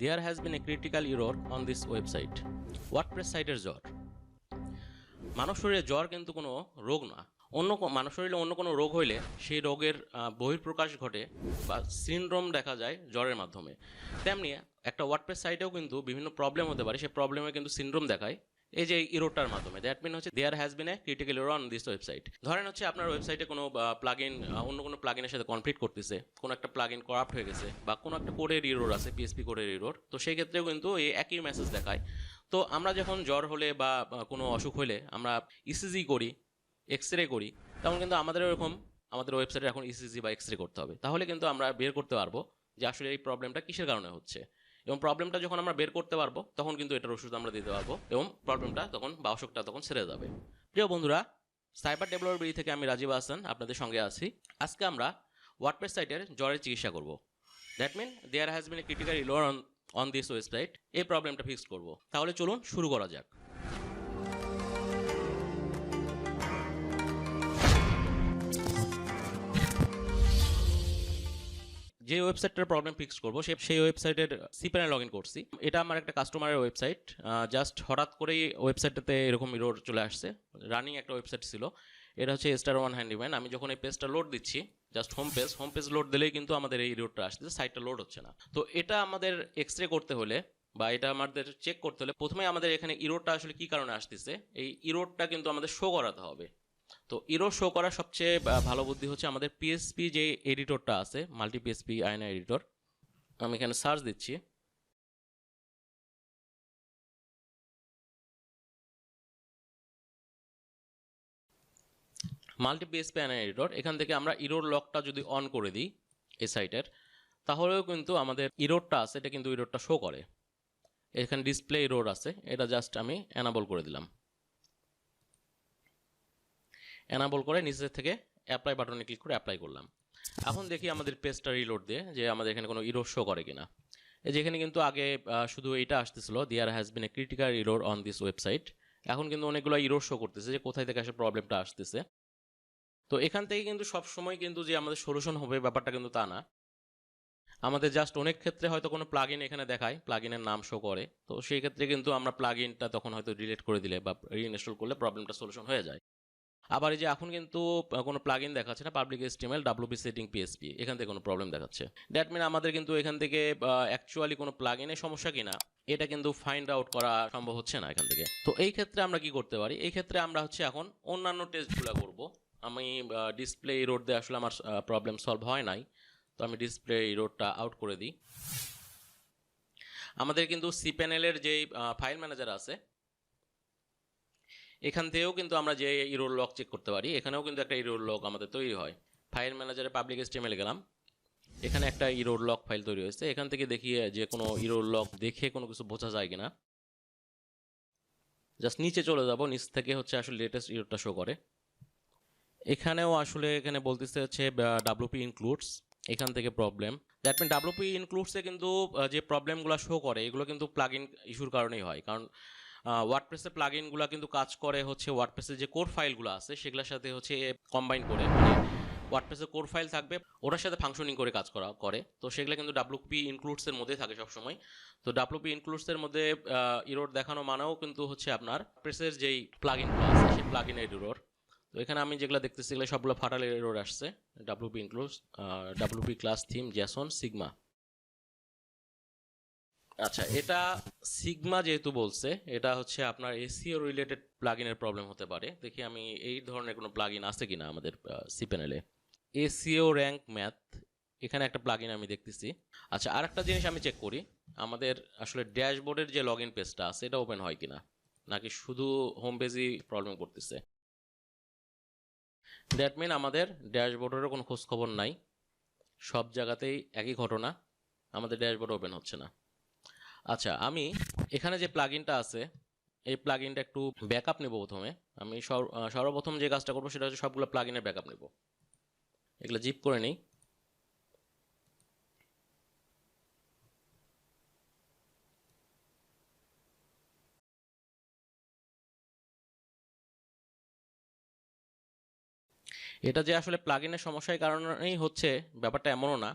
There has been a critical error on this website. WordPress সাইটের জ্বর। মানব শরীরে জ্বর কিন্তু কোনো রোগ না। মানব শরীরে অন্য কোনো রোগ হইলে সেই রোগের বহিঃপ্রকাশ ঘটে বা সিনড্রোম দেখা যায় জ্বরের মাধ্যমে। তেমনি একটা ওয়ার্ডপ্রেস সাইটেও কিন্তু বিভিন্ন প্রবলেম হতে পারে, সেই প্রবলেমে কিন্তু সিনড্রোম দেখায় এই যে ইরোরটার মাধ্যমে। দ্যাট মিন হচ্ছে there has been a critical error on this website. ধরেন হচ্ছে আপনার ওয়েবসাইটে কোনো প্লাগইন অন্য কোনো প্লাগইনের সাথে কনফ্লিক্ট করতেছে, কোনো একটা প্লাগইন করাপ্ট হয়ে গেছে বা কোনো একটা কোডের ইরোর আছে, পিএসপি কোডের ইরোর, তো সেই ক্ষেত্রেও কিন্তু এই একই মেসেজ দেখায়। তো আমরা যখন জ্বর হলে বা কোনো অসুখ হলে আমরা ইসিজি করি, এক্স রে করি, তখন কিন্তু আমাদের এরকম আমাদের ওয়েবসাইটে এখন ইসিজি বা এক্স রে করতে হবে। তাহলে কিন্তু আমরা বের করতে পারবো যে আসলে এই প্রবলেমটা কিসের কারণে হচ্ছে, এবং প্রবলেমটা যখন আমরা বের করতে পারবো তখন কিন্তু এটার ওষুধ আমরা দিতে পারবো এবং প্রবলেমটা তখন বা অসুখটা তখন সেরে যাবে। প্রিয় বন্ধুরা, সাইবার ডেভেলপার বিডি থেকে আমি রাজীব হাসান আপনাদের সঙ্গে আছি। আজকে আমরা ওয়ার্ডপ্রেস সাইটের জ্বরের চিকিৎসা করব। That mean there has been a critical error on this website. এই প্রবলেমটা ফিক্স করব। তাহলে চলুন শুরু করা যাক। যে ওয়েবসাইটটার প্রবলেম ফিক্স করবো সেই ওয়েবসাইটের সিপ্যানে লগ ইন করছি। এটা আমার একটা কাস্টমারের ওয়েবসাইট। জাস্ট হঠাৎ করেই ওয়েবসাইটটাতে এরকম ইরোর চলে আসছে। রানিং একটা ওয়েবসাইট ছিল, এটা হচ্ছে স্টার ওয়ান হ্যান্ডিম্যান। আমি যখন এই পেজটা লোড দিচ্ছি, জাস্ট হোম পেজ লোড দিলেই কিন্তু আমাদের এই ইরোরটা আসছে, সাইটটা লোড হচ্ছে না। তো এটা আমাদের এক্স রে করতে হলে বা এটা আমাদের চেক করতে হলে প্রথমে আমাদের এখানে ইরোরটা আসলে কি কারণে আসতেছে, এই ইরোরটা কিন্তু আমাদের শো করাতে হবে। তো ইরোর শো করার সবচেয়ে ভালো বুদ্ধি হচ্ছে আমাদের পিএসপি যে এডিটরটা আছে, মাল্টি পিএসপি আয়না এডিটর। আমি এখানে সার্চ দিচ্ছি, মাল্টি পিএসপি আয়না এডিটর। এখান থেকে আমরা ইরোর লকটা যদি অন করে দিই এই সাইটের, তাহলেও কিন্তু আমাদের ইরোরটা আছে, এটা কিন্তু ইরোরটা শো করে। এখানে ডিসপ্লে ইরোর আছে, এটা জাস্ট আমি এনাবল করে দিলাম। এনাবল করে নিচের থেকে অ্যাপ্লাই বাটনে ক্লিক করে অ্যাপ্লাই করলাম। এখন দেখি আমাদের পেজটা রিলোড দিয়ে যে আমাদের এখানে কোনো ইরোর শো করে কিনা। এই যে এখানে কিন্তু আগে শুধু এইটা আসতেছিল, there has been a critical error on this website. এখন কিন্তু অনেকগুলো ইরোর শো করতেছে যে কোথায় থেকে আসলে প্রবলেমটা আসতেছে। তো এখান থেকে কিন্তু সব সময় কিন্তু যে আমাদের সলিউশন হবে ব্যাপারটা কিন্তু তা না। আমাদের জাস্ট অনেক ক্ষেত্রে হয়তো কোনো প্লাগইন এখানে দেখায়, প্লাগইনের নাম শো করে, তো সেই ক্ষেত্রে কিন্তু আমরা প্লাগইনটা তখন হয়তো ডিলিট করে দিলে বা রিইনস্টল করলে প্রবলেমটা সলিউশন হয়ে যায়। আবার এই যে এখন কিন্তু কোনো প্লাগইন দেখাচ্ছে না, public HTML WP setting PSP, এখান থেকে কোনো প্রবলেম দেখাচ্ছে। দ্যাট মিন আমাদের কিন্তু এখান থেকে অ্যাকচুয়ালি কোনো প্লাগইনের সমস্যা কিনা এটা কিন্তু ফাইন্ড আউট করা সম্ভব হচ্ছে না এখান থেকে। তো এই ক্ষেত্রে আমরা কি করতে পারি, এই ক্ষেত্রে আমরা হচ্ছে এখন অন্যান্য টেস্টগুলো করব। আমি ডিসপ্লে ইরোর দিয়ে আসলে আমার প্রবলেম সলভ হয় নাই, তো আমি ডিসপ্লে ইরোরটা আউট করে দিই। আমাদের কিন্তু সিপ্যানেলের যেই ফাইল ম্যানেজার আছে, এখান থেকেও কিন্তু আমরা যে ইরোর লক চেক করতে পারি। এখানেও কিন্তু একটা ইরোর লক আমাদের তৈরি হয়। ফাইল ম্যানেজারে পাবলিক HTML গেলাম, এখানে একটা ইরোর লক ফাইল তৈরি হয়েছে। এখান থেকে দেখি যে কোনো ইরোর লক দেখে কোনো কিছু বোঝা যায় কিনা। জাস্ট নিচে চলে যাব, নিচ থেকে হচ্ছে আসলে লেটেস্ট ইরোরটা শো করে। এখানেও আসলে এখানে বলতেছে হচ্ছে WP ইনক্লুডস, এখান থেকে প্রবলেম। দ্যাট মিন WP ইনক্লুডসে কিন্তু যে প্রবলেমগুলো শো করে এগুলো কিন্তু প্লাগইন ইস্যুর কারণেই হয়। কারণ ওয়ার্ডপ্রেসের প্লাগইনগুলো কিন্তু কাজ করে হচ্ছে ওয়ার্ডপ্রেসের যে কোর ফাইলগুলো আছে সেগুলোর সাথে হচ্ছে কম্বাইন করে, মানে ওয়ার্ডপ্রেসের কোর ফাইল থাকবে ওটার সাথে ফাংশনিং করে কাজ করে। তো সেগুলো কিন্তু WP ইনক্লুডসের মধ্যে থাকে সবসময়। তো WP ইনক্লুডসের মধ্যে ইরোর দেখানো মানেও কিন্তু হচ্ছে আপনার প্রেসের যেই প্লাগইনগুলো আছে সেই প্লাগইনের ইরোর। তো এখানে আমি যেগুলো দেখতেছি এগুলো সবগুলো ফাটালের এরর আসছে। WP includes WP class theme Jason sigma. আচ্ছা, এটা সিগমা যেহেতু বলছে, এটা হচ্ছে আপনার এসইও রিলেটেড প্লাগইনের প্রবলেম হতে পারে। দেখি আমি এই ধরনের কোনো প্লাগইন আছে কিনা আমাদের সি প্যানেলে। এসইও র্যাঙ্ক ম্যাথ, এখানে একটা প্লাগইন আমি দেখতেছি। আচ্ছা, আর একটা জিনিস আমি চেক করি, আমাদের আসলে ড্যাশবোর্ডের যে লগ ইন পেজটা আছে এটা ওপেন হয় কিনা, নাকি শুধু হোম পেজই প্রবলেম করতেছে। দ্যাট মিন আমাদের ড্যাশবোর্ডেরও কোনো খোঁজ খবর নাই, সব জায়গাতেই একই ঘটনা, আমাদের ড্যাশবোর্ড ওপেন হচ্ছে না। আচ্ছা, আমি এখানে যে প্লাগইনটা আছে এই প্লাগইনটা একটু ব্যাকআপ নেব। প্রথমে আমি সর্বপ্রথম যে কাজটা করবো সেটা হচ্ছে সবগুলো প্লাগইনের ব্যাকআপ নেব। এগুলো জিপ করে নিই। এটা যে আসলে প্লাগইনের সমস্যার কারণেই হচ্ছে ব্যাপারটা এমনও না।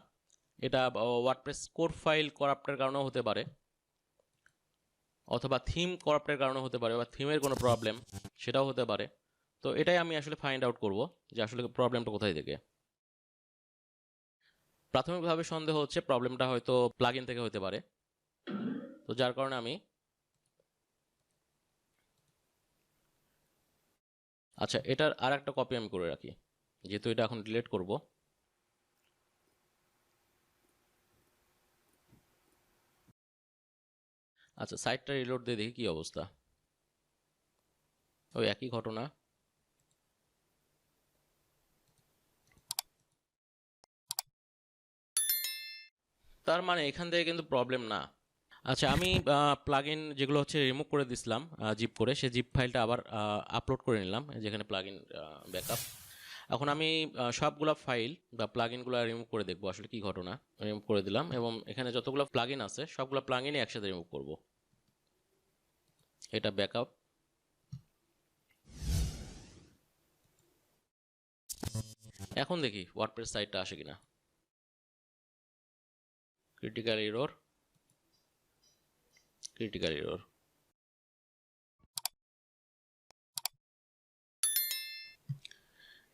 এটা ওয়ার্ডপ্রেস কোর ফাইল করাপ্টের কারণেও হতে পারে, অথবা থিম করাপ্টের কারণে হতে পারে, বা থিমের কোনো প্রবলেম সেটাও হতে পারে। তো এটাই আমি আসলে ফাইন্ড আউট করব যে আসলে প্রবলেমটা কোথায় থেকে। প্রাথমিকভাবে সন্দেহ হচ্ছে প্রবলেমটা হয়তো প্লাগইন থেকে হতে পারে। তো যার কারণে আমি আচ্ছা এটার আর একটা কপি আমি করে রাখি, যেহেতু এটা এখন ডিলিট করব। আচ্ছা সাইটটা রিলোড দিয়ে দেখি কি অবস্থা। ওই একই ঘটনা। তার মানে এখান থেকে কিন্তু প্রবলেম না। আচ্ছা আমি প্লাগইন যেগুলো হচ্ছে রিমুভ করে দিছিলাম জিপ করে, সেই জিপ ফাইলটা আবার আপলোড করে নিলাম যেখানে প্লাগইন ব্যাকআপ। এখন আমি সবগুলো ফাইল বা প্লাগইনগুলো রিমুভ করে দেখবো আসলে কি ঘটনা। রিমুভ করে দিলাম এবং এখানে যতগুলো প্লাগইন আছে সবগুলো প্লাগইনই একসাথে রিমুভ করব। এটা ব্যাকআপ। এখন দেখি ওয়ার্ডপ্রেস সাইটটা আসে কিনা। Critical error, critical error.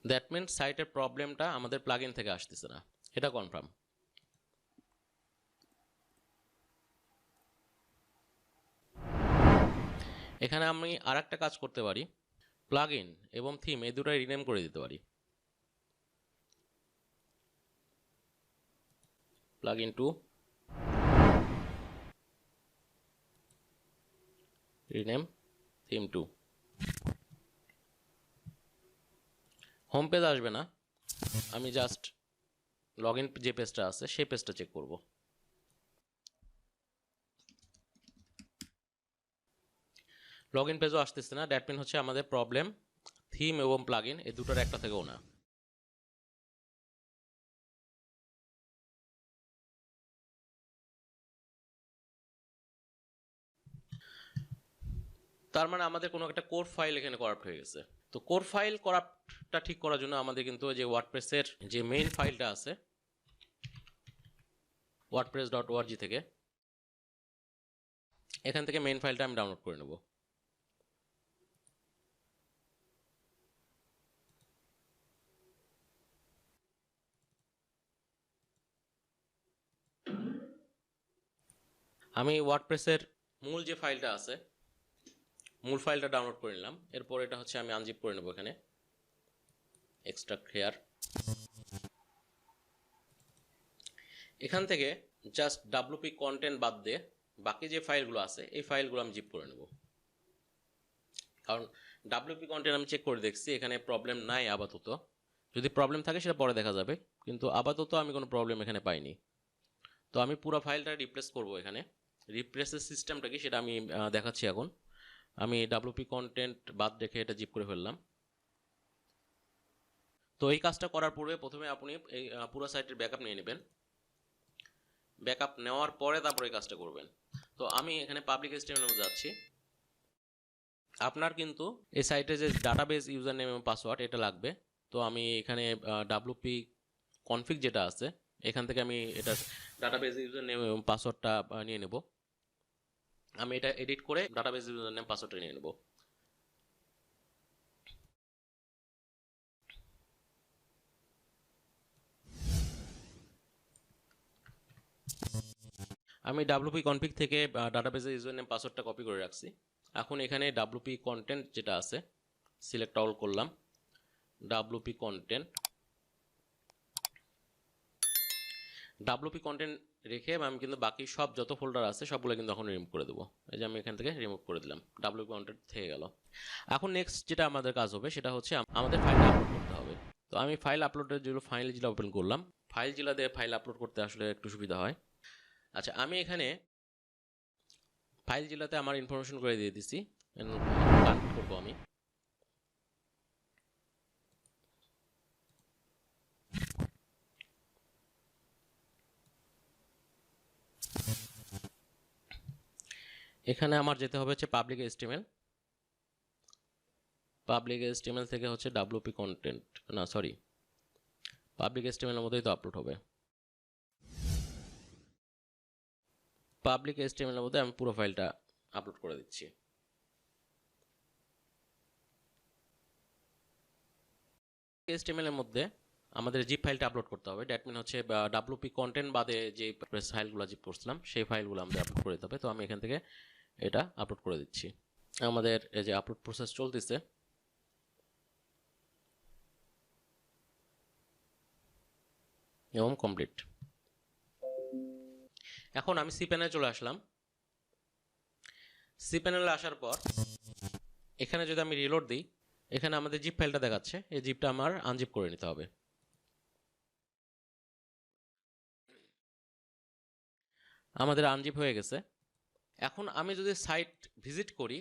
That means সাইটের প্রবলেমটা আমাদের প্লাগইন থেকে আসতেছে না, এটা কনফার্ম। এখানে আমি আর একটা কাজ করতে পারি, প্লাগইন এবং থিম এই দুটাই রিনেম করে দিতে পারি। Plugin too, rename theme too. Home page আসবে না, আমি জাস্ট লগ ইন যে পেজটা আছে সেই পেজটা চেক করব। লগ ইন পেজও আসতেছে না, দ্যাট মিন হচ্ছে আমাদের প্রবলেম থিম এবং প্লাগইন এই দুটোর একটা থেকেও না। তার মানে আমাদের কোনো একটা কোর ফাইল এখানে করাপ্ট হয়ে গেছে। তো কোর ফাইল করাপ্টটা ঠিক করার জন্য আমাদের কিন্তু যে ওয়ার্ডপ্রেসের যে মেইন ফাইলটা আছে wordpress.org থেকে, এখান থেকে মেইন ফাইলটা আমি ডাউনলোড করে নেব। আমি ওয়ার্ডপ্রেসের মূল যে ফাইলটা আছে মূল ফাইলটা ডাউনলোড করে নিলাম। এরপর এটা হচ্ছে আমি আনজিপ করে নেব। এখানে এক্সট্রাক্ট হেয়ার, এখান থেকে জাস্ট ডাব্লুপি কন্টেন্ট বাদ দিয়ে বাকি যে ফাইলগুলো আছে এই ফাইলগুলো আমি জিপ করে নেব। কারণ ডাব্লুপি কন্টেন্ট আমি চেক করে দেখছি এখানে প্রবলেম নাই আপাতত। যদি প্রবলেম থাকে সেটা পরে দেখা যাবে, কিন্তু আপাতত আমি কোনো প্রবলেম এখানে পাইনি। তো আমি পুরো ফাইলটা রিপ্লেস করব। এখানে রিপ্লেসের সিস্টেমটা কি সেটা আমি দেখাচ্ছি এখন। আমি ডাব্লুপি কন্টেন্ট বাদ রেখে এটা জিপ করে ফেললাম। তো এই কাজটা করার পূর্বে প্রথমে আপনি এই পুরো সাইটের ব্যাকআপ নিয়ে নেবেন। ব্যাকআপ নেওয়ার পরে তারপরে এই কাজটা করবেন। তো আমি এখানে পাবলিক HTML এ যাচ্ছি। আপনার কিন্তু এই সাইটে যে ডাটাবেস ইউজার নেম এবং পাসওয়ার্ড এটা লাগবে। তো আমি এখানে ডাব্লুপি কনফিগ যেটা আছে এখান থেকে আমি এটা ডাটাবেস ইউজার নেম এবং পাসওয়ার্ডটা নিয়ে নেব। আমি এটা এডিট করে ডাটাবেস ইউজার নেম পাসওয়ার্ডটা নিয়ে নেব। আমি ডাব্লুপি কনফিগ থেকে ডাটাবেসের ইউজার নেম পাসওয়ার্ডটা কপি করে রাখছি। এখন এখানে ডাব্লুপি কন্টেন্ট যেটা আছে সিলেক্ট অল করলাম। ডাব্লুপি কন্টেন্ট রেখে আমি কিন্তু বাকি সব যত ফোল্ডার আছে সবগুলো কিন্তু এখন রিমুভ করে দেবো। এই যে আমি এখান থেকে রিমুভ করে দিলাম, ডাব্লুপি কন্টেন্ট থেকে গেল। এখন নেক্সট যেটা আমাদের কাজ হবে সেটা হচ্ছে আমাদের ফাইলটা আপলোড করতে হবে। তো আমি ফাইল আপলোডের জন্য ফাইল জিলা ওপেন করলাম। ফাইল জিলা দিয়ে ফাইল আপলোড করতে আসলে একটু সুবিধা হয়। আচ্ছা আমি এখানে ফাইল জিলাতে আমার ইনফরমেশন করে দিয়ে দিছি, কানেক্ট করবো আমি। এখানে আমার যেতে হবে হচ্ছে পাবলিক HTML। পাবলিক HTML থেকে হচ্ছে ডাব্লুপি কন্টেন্ট, না সরি পাবলিক HTML এর মধ্যেই তো আপলোড হবে। পাবলিক HTML এর মধ্যে আমি পুরো ফাইলটা আপলোড করে দিচ্ছি। HTML এর মধ্যে আমাদের জিপ ফাইলটা আপলোড করতে হবে। দ্যাট মিন হচ্ছে WP কন্টেন্ট বাদে যে ফাইলগুলো জিপ করছিলাম সেই ফাইলগুলো আমাদের আপলোড করে দিতে হবে। তো আমি এখান থেকে এটা আপলোড করে দিচ্ছি। আমাদের এই যে আপলোড প্রসেস চলতেছে। এবং কমপ্লিট। এখন আমি সি প্যানেলে চলে আসলাম। সি প্যানেলে আসার পর এখানে যদি আমি রিলোড দিই, এখানে আমাদের জিপ ফাইলটা দেখাচ্ছে। এই জিপটা আমার আনজিপ করে নিতে হবে। আমাদের আনজিপ হয়ে গেছে। এখন আমি যদি সাইট ভিজিট করি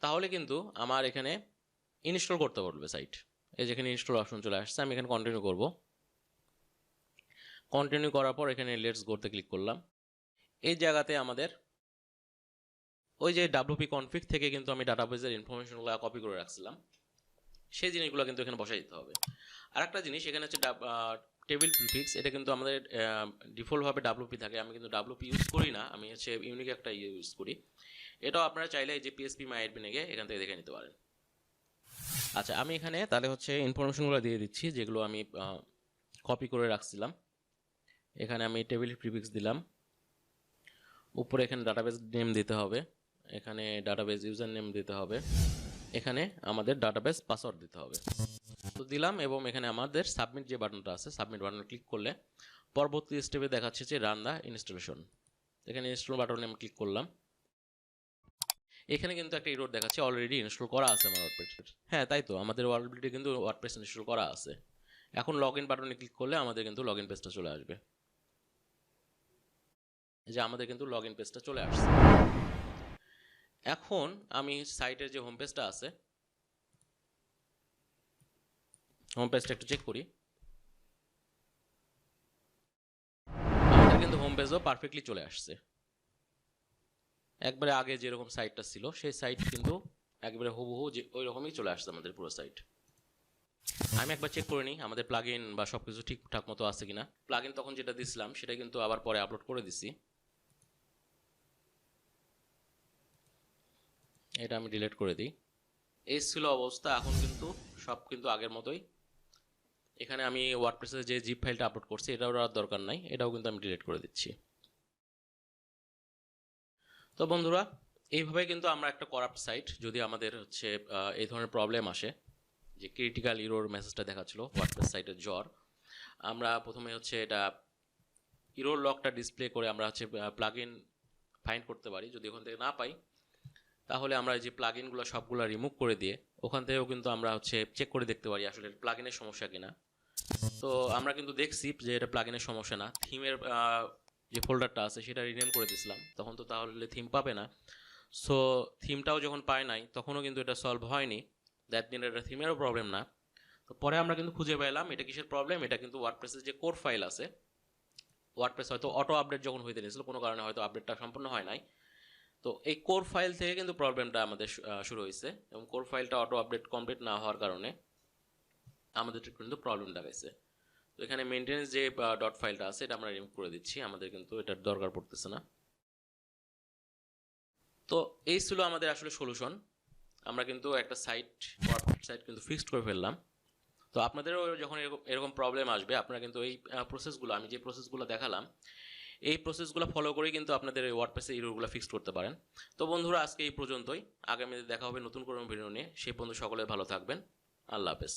তাহলে কিন্তু আমার এখানে ইনস্টল করতে বলবে সাইট। এই যেখানে ইনস্টল অপশন চলে আসছে, আমি এখানে কন্টিনিউ করব। কন্টিনিউ করার পর এখানে লেটস গোতে ক্লিক করলাম। এই জায়গাতে আমাদের ওই যে WP কনফিগ থেকে কিন্তু আমি ডাটাবেসের ইনফরমেশনগুলো কপি করে রাখছিলাম, সেই জিনিসগুলো কিন্তু এখানে বসাই দিতে হবে। আরেকটা জিনিস এখানে হচ্ছে টেবিল প্রিফিক্স। এটা কিন্তু আমাদের ডিফল্টভাবে WP থাকে। আমি কিন্তু WP ইউজ করি না, আমি হচ্ছে ইউনিক একটা ইউজ করি। এটাও আপনারা চাইলে এই যে PHP MyAdmin গিয়ে এখান থেকে দেখে নিতে পারেন। আচ্ছা, আমি এখানে তাহলে হচ্ছে ইনফরমেশনগুলো দিয়ে দিচ্ছি যেগুলো আমি কপি করে রাখছিলাম। এখানে আমি টেবিল প্রিফিক্স দিলাম। উপরে এখানে ডাটাবেস নেম দিতে হবে, এখানে ডাটাবেস ইউজার নেম দিতে হবে, এখানে আমাদের ডাটাবেস পাসওয়ার্ড দিতে হবে। তো দিলাম এবং এখানে আমাদের সাবমিট যে বাটনটা আছে, সাবমিট বাটনে ক্লিক করলে পরবর্তী স্টেপে দেখাচ্ছে যে রান দ্য ইনস্টলেশন। এখানে ইনস্টল বাটনে আমি ক্লিক করলাম। এখানে কিন্তু একটা এরর দেখাচ্ছে অলরেডি ইনস্টল করা আছে আমার ওয়ার্ডপ্রেস। হ্যাঁ, তাই তো, আমাদের অলরেডি কিন্তু ওয়ার্ডপ্রেস ইনস্টল করা আছে। এখন লগ ইন বাটনে ক্লিক করলে আমাদের কিন্তু লগ ইন পেজটা চলে আসবে। যে আমাদের কিন্তু লগ ইন পেজটা চলে আসছে। এখন আমি সাইটের যে হোম পেজটা আছে, হোম পেজটা একটু চেক করি। আমাদের কিন্তু হোম পেজও পারফেক্টলি চলে আসছে। একবারে আগে যেরকম সাইটটা ছিল সেই সাইট কিন্তু একবারে হুবহু যে ওই রকমই চলে আসছে আমাদের পুরো সাইট। আমি একবার চেক করে নিই আমাদের প্লাগইন বা সবকিছু ঠিকঠাক মতো আছে কিনা। প্লাগইন তখন যেটা দিছিলাম সেটা কিন্তু আবার পরে আপলোড করে দিছি। এটা আমি ডিলিট করে দিই। এই ছিল অবস্থা। এখন কিন্তু সব কিন্তু আগের মতোই। এখানে আমি ওয়ার্ডপ্রেসে যে জিপ ফাইলটা আপলোড করছি এটাও আর দরকার নাই, এটাও কিন্তু আমি ডিলিট করে দিচ্ছি। তো বন্ধুরা, এইভাবে কিন্তু আমরা একটা করাপ্ট সাইট, যদি আমাদের হচ্ছে এই ধরনের প্রবলেম আসে, যে ক্রিটিক্যাল ইরোর মেসেজটা দেখাচ্ছিল ওয়ার্ডপ্রেস সাইটের জ্বর, আমরা প্রথমে হচ্ছে এটা ইরোর লকটা ডিসপ্লে করে আমরা হচ্ছে প্লাগইন ফাইন্ড করতে পারি। যদি ওখান থেকে না পাই তাহলে আমরা এই যে প্লাগইনগুলো সবগুলো রিমুভ করে দিয়ে ওখান থেকেও কিন্তু আমরা হচ্ছে চেক করে দেখতে পারি আসলে প্লাগইনের সমস্যা কিনা। তো আমরা কিন্তু দেখছি যে এটা প্লাগইনের সমস্যা না। থিমের যে ফোল্ডারটা আছে সেটা রিনেম করে দিয়েছিলাম, তখন তো তাহলে থিম পাবে না। সো থিমটাও যখন পায় নাই তখনও কিন্তু এটা সলভ হয়নি। দ্যাট মিন এটা থিমেরও প্রবলেম না। তো পরে আমরা কিন্তু খুঁজে পেলাম এটা কিসের প্রবলেম। এটা কিন্তু ওয়ার্ডপ্রেসের যে কোর ফাইল আছে, ওয়ার্ডপ্রেস হয়তো অটো আপডেট যখন হইতে নিয়েছিল কোনো কারণে হয়তো আপডেটটা সম্পূর্ণ হয় নাই। তো এই কোর ফাইল থেকে কিন্তু প্রবলেমটা আমাদের শুরু হয়েছে, এবং কোর ফাইলটা অটো আপডেট কমপ্লিট না হওয়ার কারণে আমাদের কিন্তু প্রবলেম দেখাইছে। তো এখানে মেনটেন্স যে ডট ফাইলটা আছে এটা আমরা রিমুভ করে দিচ্ছি, আমাদের কিন্তু এটার দরকার পড়তেছে না। তো এই ছিল আমাদের আসলে সলিউশন। আমরা কিন্তু একটা সাইট কিন্তু ফিক্সড করে ফেললাম। তো আপনাদেরও যখন এরকম প্রবলেম আসবে আপনারা কিন্তু এই প্রসেসগুলো, আমি যে প্রসেসগুলো দেখালাম এই প্রসেসগুলো ফলো করেই কিন্তু আপনাদের এই ওয়ার্ডপ্রেসে ইররগুলো ফিক্স করতে পারেন। তো বন্ধুরা, আজকে এই পর্যন্তই। আগামীতে দেখা হবে নতুন কোনো ভিডিও নিয়ে। সেই পর্যন্ত সকলে ভালো থাকবেন। আল্লাহ হাফেজ।